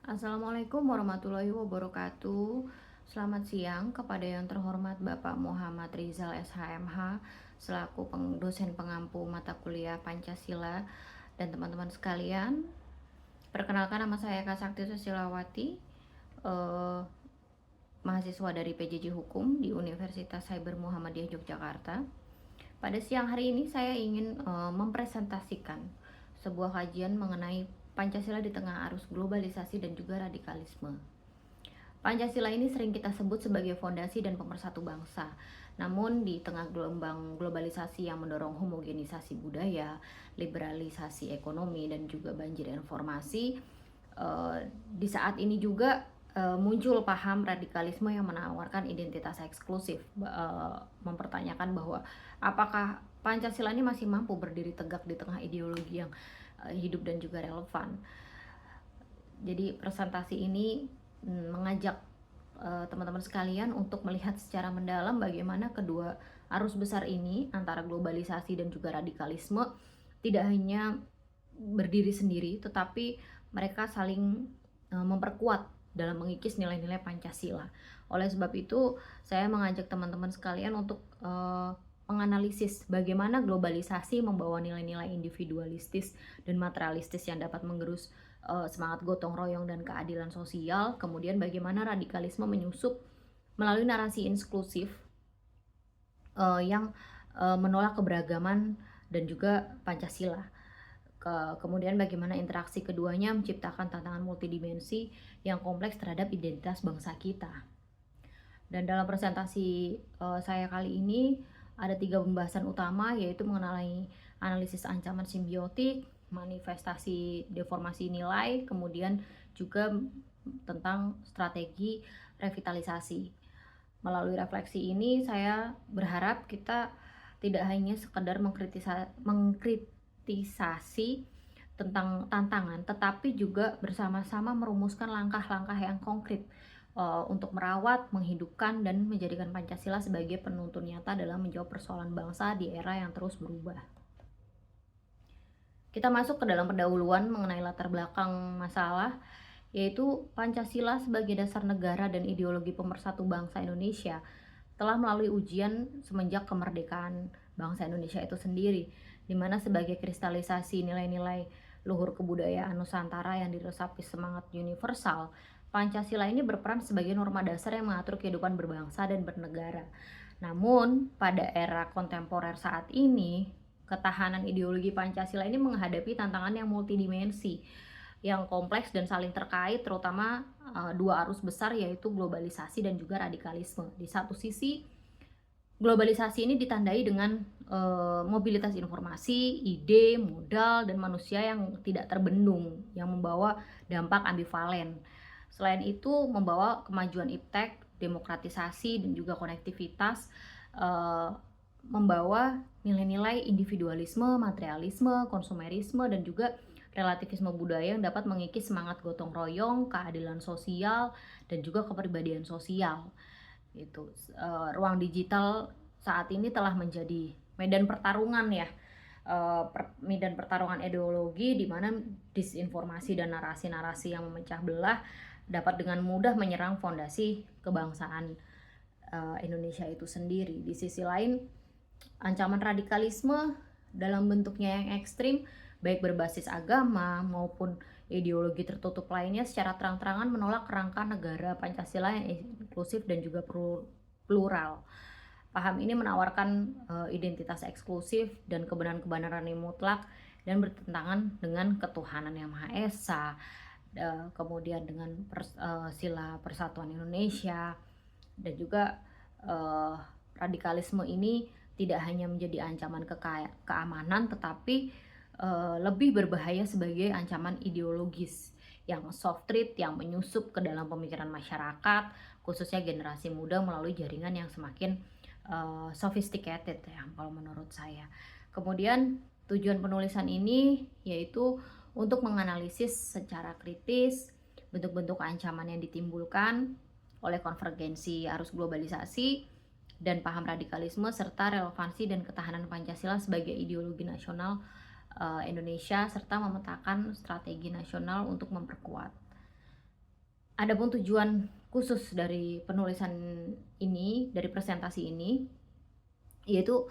Assalamualaikum warahmatullahi wabarakatuh. Selamat siang kepada yang terhormat Bapak Muhammad Rizal SHMH selaku dosen pengampu mata kuliah Pancasila dan teman-teman sekalian. Perkenalkan, nama saya Kak Sakti Susilawati, eh, mahasiswa dari PJJ Hukum di Universitas Cyber Muhammadiyah Yogyakarta. Pada siang hari ini saya ingin mempresentasikan sebuah kajian mengenai Pancasila di tengah arus globalisasi dan juga radikalisme. Pancasila ini sering kita sebut sebagai fondasi dan pemersatu bangsa. Namun di tengah gelombang globalisasi yang mendorong homogenisasi budaya, liberalisasi ekonomi, dan juga banjir informasi, di saat ini juga muncul paham radikalisme yang menawarkan identitas eksklusif, mempertanyakan bahwa apakah Pancasila ini masih mampu berdiri tegak di tengah ideologi yang hidup dan juga relevan. Jadi presentasi ini mengajak teman-teman sekalian untuk melihat secara mendalam bagaimana kedua arus besar ini antara globalisasi dan juga radikalisme tidak hanya berdiri sendiri, tetapi mereka saling memperkuat dalam mengikis nilai-nilai Pancasila. Oleh sebab itu, saya mengajak teman-teman sekalian untuk menganalisis bagaimana globalisasi membawa nilai-nilai individualistis dan materialistis yang dapat menggerus semangat gotong royong dan keadilan sosial. Kemudian bagaimana radikalisme menyusup melalui narasi inklusif yang menolak keberagaman dan juga Pancasila. Kemudian bagaimana interaksi keduanya menciptakan tantangan multidimensi yang kompleks terhadap identitas bangsa kita. Dan dalam presentasi saya kali ini ada 3 pembahasan utama, yaitu mengenai analisis ancaman simbiotik, manifestasi deformasi nilai, kemudian juga tentang strategi revitalisasi. Melalui refleksi ini saya berharap kita tidak hanya sekedar mengkritisasi tentang tantangan, tetapi juga bersama-sama merumuskan langkah-langkah yang konkret untuk merawat, menghidupkan, dan menjadikan Pancasila sebagai penuntun nyata dalam menjawab persoalan bangsa di era yang terus berubah. Kita masuk ke dalam pendahuluan mengenai latar belakang masalah, yaitu Pancasila sebagai dasar negara dan ideologi pemersatu bangsa Indonesia telah melalui ujian semenjak kemerdekaan bangsa Indonesia itu sendiri, di mana sebagai kristalisasi nilai-nilai luhur kebudayaan Nusantara yang diresapi semangat universal, Pancasila ini berperan sebagai norma dasar yang mengatur kehidupan berbangsa dan bernegara. Namun, pada era kontemporer saat ini, ketahanan ideologi Pancasila ini menghadapi tantangan yang multidimensi, yang kompleks dan saling terkait, terutama dua arus besar, yaitu globalisasi dan juga radikalisme. Di satu sisi, globalisasi ini ditandai dengan mobilitas informasi, ide, modal, dan manusia yang tidak terbendung, yang membawa dampak ambivalen. Selain itu, membawa kemajuan iptek, demokratisasi, dan juga konektivitas, membawa nilai-nilai individualisme, materialisme, konsumerisme, dan juga relativisme budaya yang dapat mengikis semangat gotong royong, keadilan sosial, dan juga kepribadian sosial. Ruang digital saat ini telah menjadi medan pertarungan ya, medan pertarungan ideologi, di mana disinformasi dan narasi-narasi yang memecah belah dapat dengan mudah menyerang fondasi kebangsaan Indonesia itu sendiri. Di sisi lain, ancaman radikalisme dalam bentuknya yang ekstrim, baik berbasis agama maupun ideologi tertutup lainnya, secara terang-terangan menolak kerangka negara Pancasila yang inklusif dan juga plural. Paham ini menawarkan identitas eksklusif dan kebenaran-kebenaran yang mutlak dan bertentangan dengan ketuhanan yang Maha Esa, kemudian dengan sila persatuan Indonesia. Dan juga radikalisme ini tidak hanya menjadi ancaman keamanan, tetapi lebih berbahaya sebagai ancaman ideologis yang soft treat, yang menyusup ke dalam pemikiran masyarakat, khususnya generasi muda, melalui jaringan yang semakin sophisticated ya, kalau menurut saya. Kemudian tujuan penulisan ini yaitu untuk menganalisis secara kritis bentuk-bentuk ancaman yang ditimbulkan oleh konvergensi arus globalisasi dan paham radikalisme, serta relevansi dan ketahanan Pancasila sebagai ideologi nasional Indonesia, serta memetakan strategi nasional untuk memperkuat. Adapun tujuan khusus dari penulisan ini, dari presentasi ini, yaitu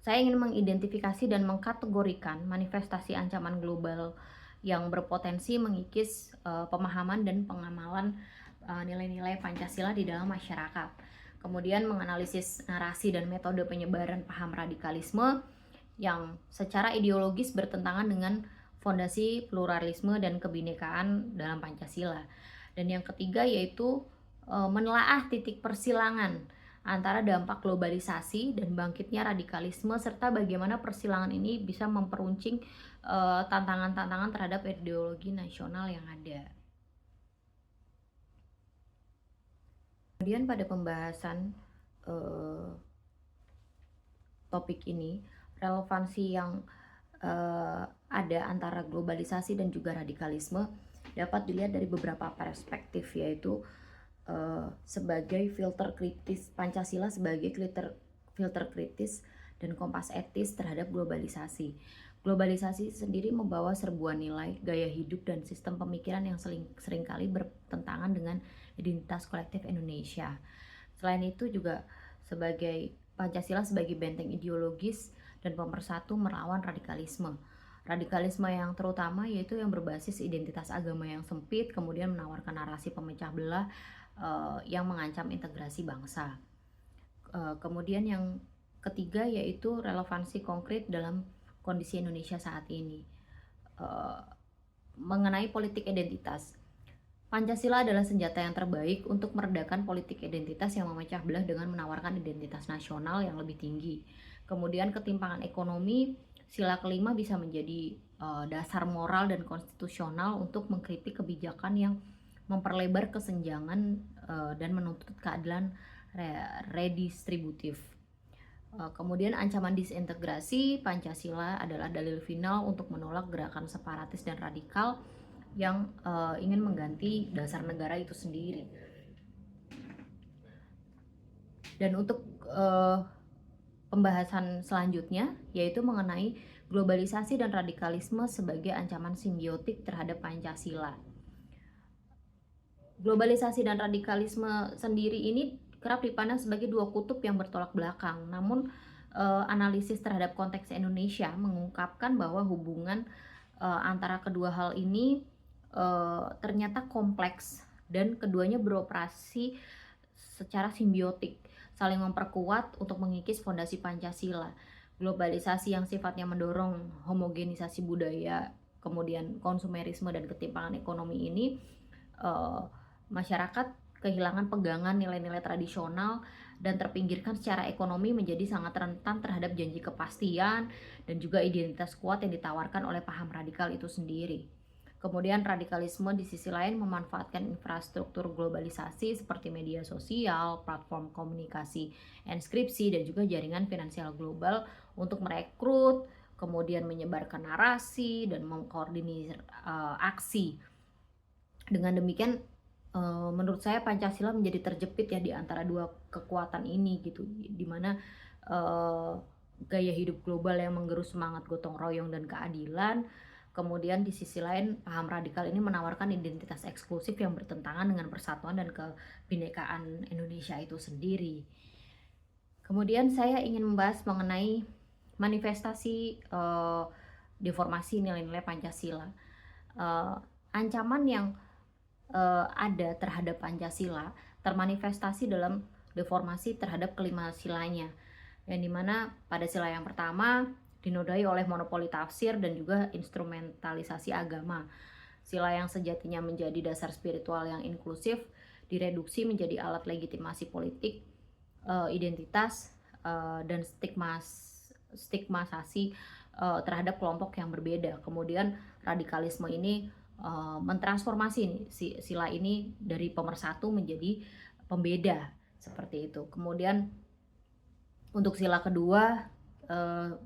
saya ingin mengidentifikasi dan mengkategorikan manifestasi ancaman global yang berpotensi mengikis pemahaman dan pengamalan nilai-nilai Pancasila di dalam masyarakat. Kemudian menganalisis narasi dan metode penyebaran paham radikalisme yang secara ideologis bertentangan dengan fondasi pluralisme dan kebinekaan dalam Pancasila. Dan yang ketiga yaitu menelaah titik persilangan antara dampak globalisasi dan bangkitnya radikalisme, serta bagaimana persilangan ini bisa memperuncing tantangan-tantangan terhadap ideologi nasional yang ada. Kemudian pada pembahasan topik ini, relevansi yang ada antara globalisasi dan juga radikalisme dapat dilihat dari beberapa perspektif, yaitu sebagai filter kritis, Pancasila sebagai filter kritis dan kompas etis terhadap globalisasi. Globalisasi sendiri membawa serbuan nilai, gaya hidup, dan sistem pemikiran yang seringkali bertentangan dengan identitas kolektif Indonesia. Selain itu juga Pancasila sebagai benteng ideologis dan pemersatu melawan radikalisme. Radikalisme yang terutama yaitu yang berbasis identitas agama yang sempit, kemudian menawarkan narasi pemecah belah yang mengancam integrasi bangsa. Kemudian yang ketiga yaitu relevansi konkret dalam kondisi Indonesia saat ini. Mengenai politik identitas, Pancasila adalah senjata yang terbaik untuk meredakan politik identitas yang memecah belah dengan menawarkan identitas nasional yang lebih tinggi. Kemudian ketimpangan ekonomi, sila kelima bisa menjadi dasar moral dan konstitusional untuk mengkritik kebijakan yang memperlebar kesenjangan dan menuntut keadilan redistributif. Kemudian ancaman disintegrasi, Pancasila adalah dalil final untuk menolak gerakan separatis dan radikal yang ingin mengganti dasar negara itu sendiri. Dan untuk pembahasan selanjutnya yaitu mengenai globalisasi dan radikalisme sebagai ancaman simbiotik terhadap Pancasila. Globalisasi dan radikalisme sendiri ini kerap dipandang sebagai dua kutub yang bertolak belakang. Namun analisis terhadap konteks Indonesia mengungkapkan bahwa hubungan antara kedua hal ini ternyata kompleks dan keduanya beroperasi secara simbiotik, saling memperkuat untuk mengikis fondasi Pancasila. Globalisasi yang sifatnya mendorong homogenisasi budaya, kemudian konsumerisme dan ketimpangan ekonomi ini, masyarakat kehilangan pegangan nilai-nilai tradisional dan terpinggirkan secara ekonomi, menjadi sangat rentan terhadap janji kepastian dan juga identitas kuat yang ditawarkan oleh paham radikal itu sendiri. Kemudian radikalisme di sisi lain memanfaatkan infrastruktur globalisasi seperti media sosial, platform komunikasi, enskripsi, dan juga jaringan finansial global untuk merekrut, kemudian menyebarkan narasi dan mengkoordinir aksi. Dengan demikian menurut saya Pancasila menjadi terjepit ya di antara dua kekuatan ini gitu, dimana gaya hidup global yang menggerus semangat gotong royong dan keadilan, kemudian di sisi lain paham radikal ini menawarkan identitas eksklusif yang bertentangan dengan persatuan dan kebinekaan Indonesia itu sendiri. Kemudian saya ingin membahas mengenai manifestasi deformasi nilai-nilai Pancasila. Ancaman yang ada terhadap Pancasila termanifestasi dalam deformasi terhadap kelima silanya, yang dimana pada sila yang pertama dinodai oleh monopoli tafsir dan juga instrumentalisasi agama. Sila yang sejatinya menjadi dasar spiritual yang inklusif direduksi menjadi alat legitimasi politik, identitas, dan stigmatisasi terhadap kelompok yang berbeda. Kemudian radikalisme ini mentransformasi sila ini dari pemersatu menjadi pembeda, seperti itu. Kemudian untuk sila kedua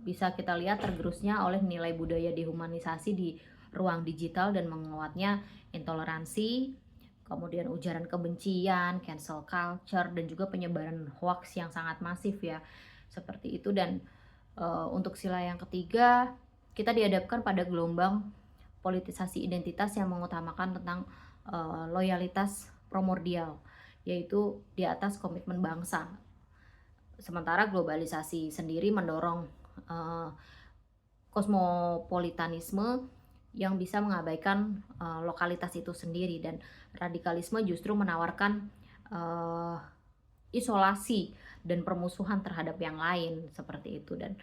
bisa kita lihat tergerusnya oleh nilai budaya dehumanisasi di ruang digital dan menguatnya intoleransi, kemudian ujaran kebencian, cancel culture, dan juga penyebaran hoax yang sangat masif ya, seperti itu. Dan untuk sila yang ketiga kita dihadapkan pada gelombang politisasi identitas yang mengutamakan tentang loyalitas primordial, yaitu di atas komitmen bangsa. Sementara globalisasi sendiri mendorong uh, kosmopolitanisme yang bisa mengabaikan lokalitas itu sendiri, dan radikalisme justru menawarkan uh, isolasi dan permusuhan terhadap yang lain seperti itu. Dan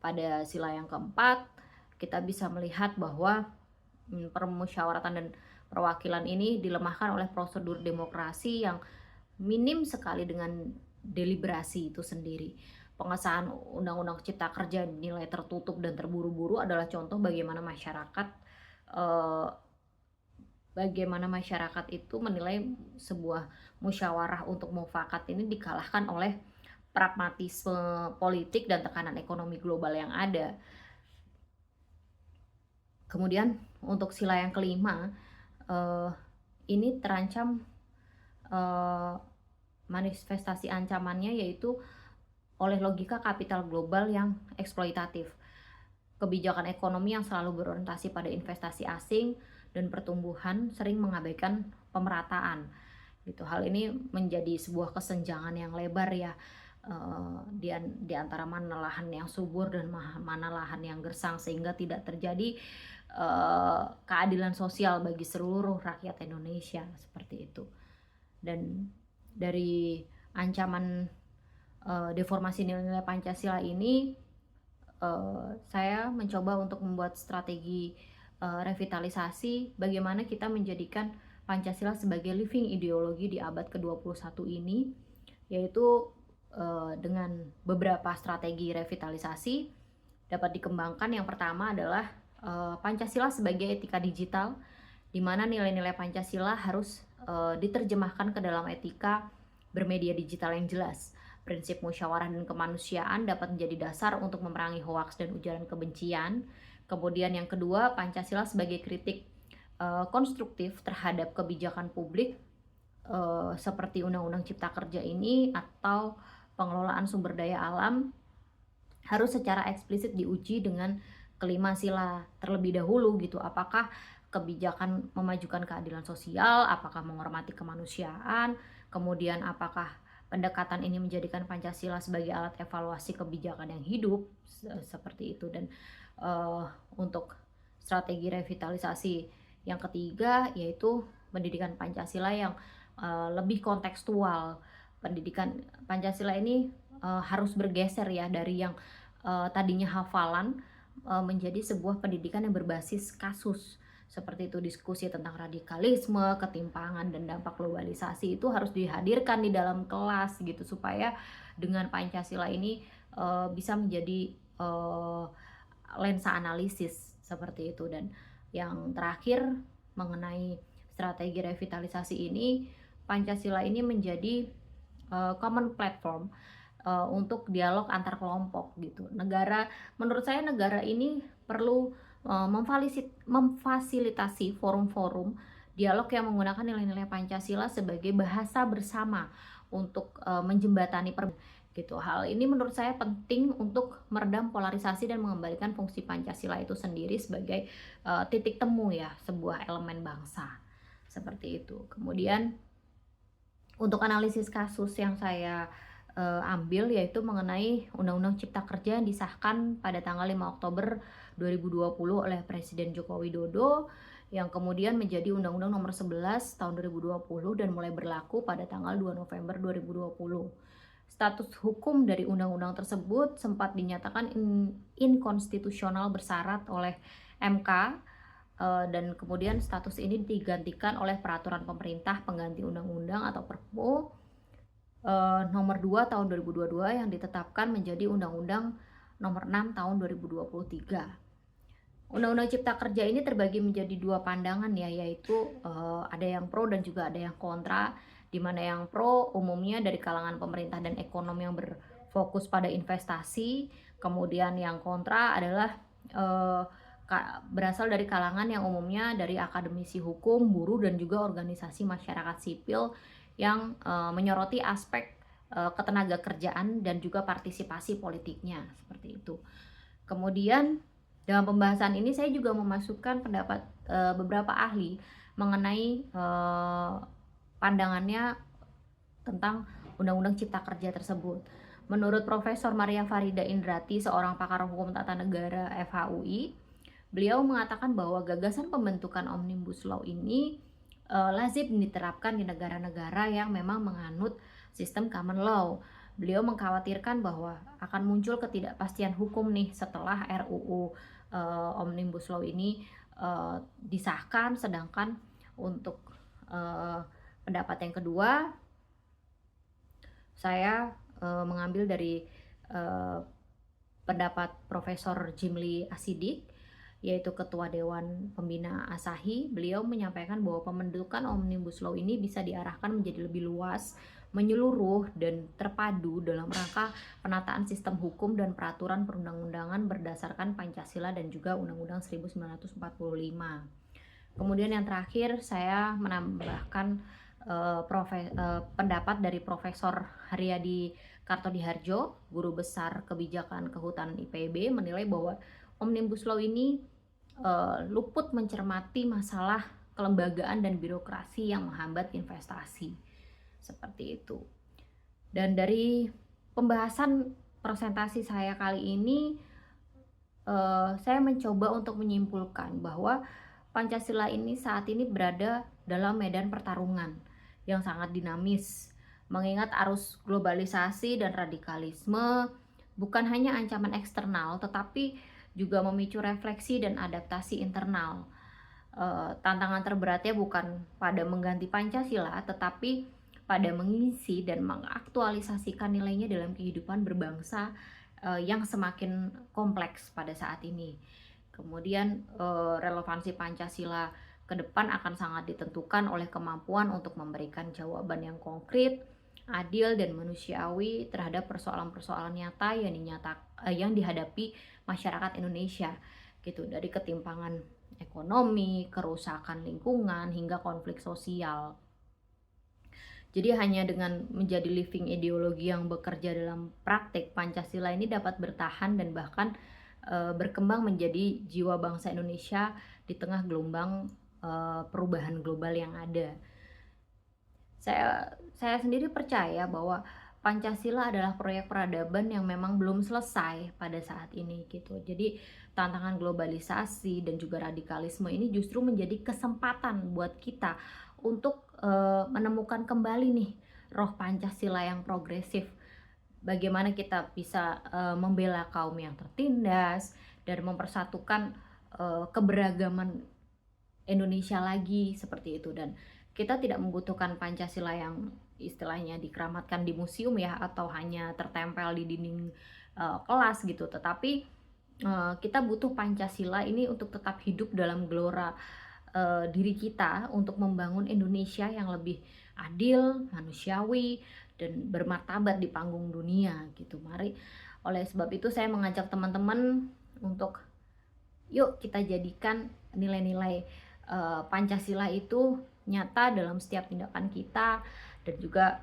pada sila yang keempat kita bisa melihat bahwa permusyawaratan dan perwakilan ini dilemahkan oleh prosedur demokrasi yang minim sekali dengan deliberasi itu sendiri. Pengesahan Undang-Undang Cipta Kerja dinilai tertutup dan terburu-buru adalah contoh bagaimana masyarakat itu menilai sebuah musyawarah untuk mufakat ini dikalahkan oleh pragmatisme politik dan tekanan ekonomi global yang ada. Kemudian untuk sila yang kelima, ini terancam, manifestasi ancamannya yaitu oleh logika kapital global yang eksploitatif. Kebijakan ekonomi yang selalu berorientasi pada investasi asing dan pertumbuhan sering mengabaikan pemerataan. Gitu. Hal ini menjadi sebuah kesenjangan yang lebar ya, di antara mana lahan yang subur dan mana lahan yang gersang, sehingga tidak terjadi keadilan sosial bagi seluruh rakyat Indonesia seperti itu. Dan dari ancaman deformasi nilai-nilai Pancasila ini, saya mencoba untuk membuat strategi revitalisasi bagaimana kita menjadikan Pancasila sebagai living ideologi di abad ke-21 ini, yaitu dengan beberapa strategi revitalisasi dapat dikembangkan. Yang pertama adalah Pancasila sebagai etika digital, di mana nilai-nilai Pancasila harus diterjemahkan ke dalam etika bermedia digital yang jelas. Prinsip musyawarah dan kemanusiaan dapat menjadi dasar untuk memerangi hoaks dan ujaran kebencian. Kemudian yang kedua, Pancasila sebagai kritik konstruktif terhadap kebijakan publik seperti Undang-Undang Cipta Kerja ini atau pengelolaan sumber daya alam harus secara eksplisit diuji dengan kelima sila terlebih dahulu gitu. Apakah kebijakan memajukan keadilan sosial, apakah menghormati kemanusiaan, kemudian apakah pendekatan ini menjadikan Pancasila sebagai alat evaluasi kebijakan yang hidup, seperti itu. Dan untuk strategi revitalisasi yang ketiga yaitu pendidikan Pancasila yang lebih kontekstual. Pendidikan Pancasila ini harus bergeser ya dari yang tadinya hafalan menjadi sebuah pendidikan yang berbasis kasus. Seperti itu, diskusi tentang radikalisme, ketimpangan, dan dampak globalisasi itu harus dihadirkan di dalam kelas gitu, supaya dengan Pancasila ini bisa menjadi lensa analisis seperti itu. Dan yang terakhir mengenai strategi revitalisasi ini, Pancasila ini menjadi common platform untuk dialog antar kelompok gitu. Menurut saya negara ini perlu memfasilitasi forum-forum dialog yang menggunakan nilai-nilai Pancasila sebagai bahasa bersama untuk menjembatani gitu. Hal ini menurut saya penting untuk meredam polarisasi dan mengembalikan fungsi Pancasila itu sendiri sebagai titik temu ya sebuah elemen bangsa seperti itu. Kemudian untuk analisis kasus yang saya ambil yaitu mengenai Undang-Undang Cipta Kerja yang disahkan pada tanggal 5 Oktober 2020 oleh Presiden Joko Widodo, yang kemudian menjadi Undang-Undang Nomor 11 tahun 2020 dan mulai berlaku pada tanggal 2 November 2020. Status hukum dari undang-undang tersebut sempat dinyatakan inkonstitusional bersyarat oleh MK, dan kemudian status ini digantikan oleh peraturan pemerintah pengganti undang-undang atau Perpu nomor 2 tahun 2022 yang ditetapkan menjadi Undang-Undang nomor 6 tahun 2023. Undang-Undang Cipta Kerja ini terbagi menjadi dua pandangan ya, yaitu ada yang pro dan juga ada yang kontra, di mana yang pro umumnya dari kalangan pemerintah dan ekonomi yang berfokus pada investasi, kemudian yang kontra adalah berasal dari kalangan yang umumnya dari akademisi hukum, buruh, dan juga organisasi masyarakat sipil yang menyoroti aspek ketenaga kerjaan dan juga partisipasi politiknya seperti itu. Kemudian Dalam pembahasan ini saya juga memasukkan pendapat beberapa ahli mengenai pandangannya tentang Undang-Undang Cipta Kerja tersebut. Menurut Profesor Maria Farida Indrati, seorang pakar hukum tata negara FHUI, beliau mengatakan bahwa gagasan pembentukan Omnibus Law ini lazim diterapkan di negara-negara yang memang menganut sistem common law. Beliau mengkhawatirkan bahwa akan muncul ketidakpastian hukum nih setelah RUU Omnibus Law ini disahkan, sedangkan untuk pendapat yang kedua saya mengambil dari pendapat Profesor Jimli Asidik, yaitu Ketua Dewan Pembina Asahi. Beliau menyampaikan bahwa pembentukan Omnibus Law ini bisa diarahkan menjadi lebih luas, menyeluruh, dan terpadu dalam rangka penataan sistem hukum dan peraturan perundang-undangan berdasarkan Pancasila dan juga Undang-Undang 1945. Kemudian yang terakhir saya menambahkan pendapat dari Profesor Haryadi Kartodiharjo, Guru Besar Kebijakan Kehutanan IPB, menilai bahwa Omnibus Law ini luput mencermati masalah kelembagaan dan birokrasi yang menghambat investasi. Seperti itu. Dan dari pembahasan presentasi saya kali ini, saya mencoba untuk menyimpulkan bahwa Pancasila ini saat ini berada dalam medan pertarungan yang sangat dinamis, mengingat arus globalisasi dan radikalisme bukan hanya ancaman eksternal, tetapi juga memicu refleksi dan adaptasi internal. Tantangan terberatnya bukan pada mengganti Pancasila, tetapi pada mengisi dan mengaktualisasikan nilainya dalam kehidupan berbangsa yang semakin kompleks pada saat ini. Kemudian relevansi Pancasila ke depan akan sangat ditentukan oleh kemampuan untuk memberikan jawaban yang konkret, adil, dan manusiawi terhadap persoalan-persoalan nyata yang dihadapi masyarakat Indonesia, gitu, dari ketimpangan ekonomi, kerusakan lingkungan, hingga konflik sosial. Jadi hanya dengan menjadi living ideologi yang bekerja dalam praktik, Pancasila ini dapat bertahan dan bahkan berkembang menjadi jiwa bangsa Indonesia di tengah gelombang perubahan global yang ada. Saya sendiri percaya bahwa Pancasila adalah proyek peradaban yang memang belum selesai pada saat ini, gitu. Jadi tantangan globalisasi dan juga radikalisme ini justru menjadi kesempatan buat kita untuk menemukan kembali nih roh Pancasila yang progresif. Bagaimana kita bisa membela kaum yang tertindas dan mempersatukan keberagaman Indonesia lagi, seperti itu. Dan kita tidak membutuhkan Pancasila yang istilahnya dikeramatkan di museum ya, atau hanya tertempel di dinding kelas gitu, tetapi kita butuh Pancasila ini untuk tetap hidup dalam gelora diri kita untuk membangun Indonesia yang lebih adil, manusiawi, dan bermartabat di panggung dunia, gitu. Mari, oleh sebab itu saya mengajak teman-teman untuk yuk kita jadikan nilai-nilai Pancasila itu nyata dalam setiap tindakan kita, dan juga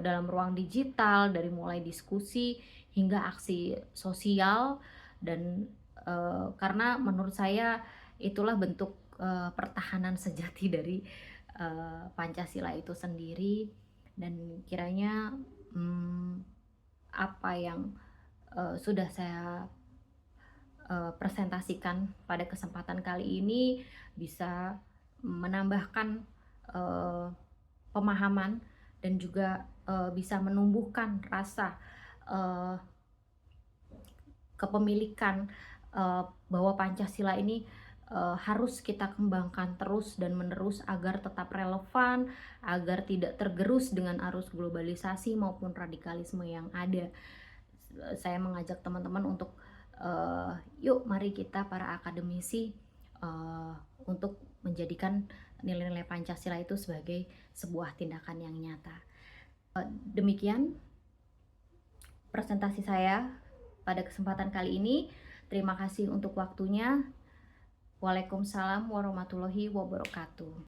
dalam ruang digital, dari mulai diskusi hingga aksi sosial. Dan karena menurut saya itulah bentuk pertahanan sejati dari Pancasila itu sendiri. Dan kiranya apa yang sudah saya presentasikan pada kesempatan kali ini bisa menambahkan pemahaman dan juga bisa menumbuhkan rasa kepemilikan bahwa Pancasila ini harus kita kembangkan terus dan menerus agar tetap relevan, agar tidak tergerus dengan arus globalisasi maupun radikalisme yang ada. Saya mengajak teman-teman untuk yuk mari kita para akademisi untuk menjadikan nilai-nilai Pancasila itu sebagai sebuah tindakan yang nyata. Demikian presentasi saya pada kesempatan kali ini. Terima kasih untuk waktunya. Waalaikumsalam warahmatullahi wabarakatuh.